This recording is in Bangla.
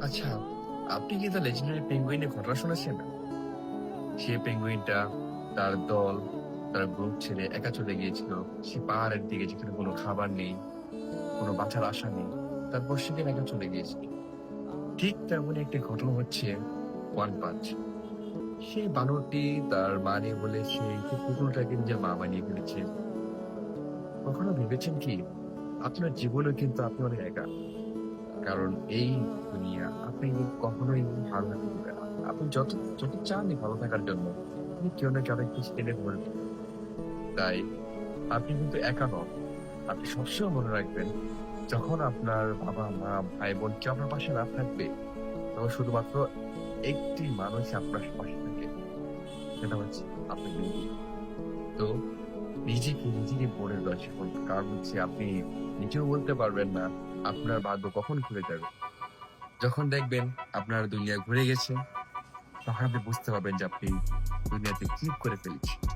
আচ্ছা, আপনি কি দ্য লেজেন্ডারি পেঙ্গুইনের ঘটনা শুনেছেন? সে পেঙ্গুইনটা তার দল, তার গ্রুপ ছেড়ে একা চলে গিয়েছিল সে পাহাড়ের দিকে, যেখানে কোনো খাবার নেই, কোনো বাঁচার আশা নেই। তারপর সেখানে একা চলে গিয়েছিল। ঠিক তেমনই একটি ঘটনা হচ্ছে ওয়ান পাঞ্চ। সেই বানরটি তার মা নেই বলে সেই পুতুলটাকে নিজের মা বানিয়ে ফেলেছে। কখনো ভেবেছেন কি, আপনার জীবনে কিন্তু আপনি অনেক একা। কারণ এই দুনিয়া আপনি কখনোই ভালো থাকতে দিবে না। আপনি যত যত চানই ভালো থাকার জন্য, আপনি কেউ না কেউ একটু টেনে ধরবে। তাই আপনি কিন্তু একা নন। আপনি সবসময় মনে রাখবেন, যখন আপনার বাবা মা ভাই বোন কেউ আপনার পাশে না থাকবে, তখন শুধুমাত্র একটি মানুষ আপনার পাশে থাকে, সেটা হচ্ছে আপনি নিজে। তো নিজেকে বলে দেওয়া শিখুন। কারণ হচ্ছে আপনি নিজেও বলতে পারবেন না আপনার ভাগ্য কখন খুলে যাবে। যখন দেখবেন আপনার দুনিয়া ঘুরে গেছে, তখন আপনি বুঝতে পারবেন যে আপনি দুনিয়াতে কি করে ফেলেছি।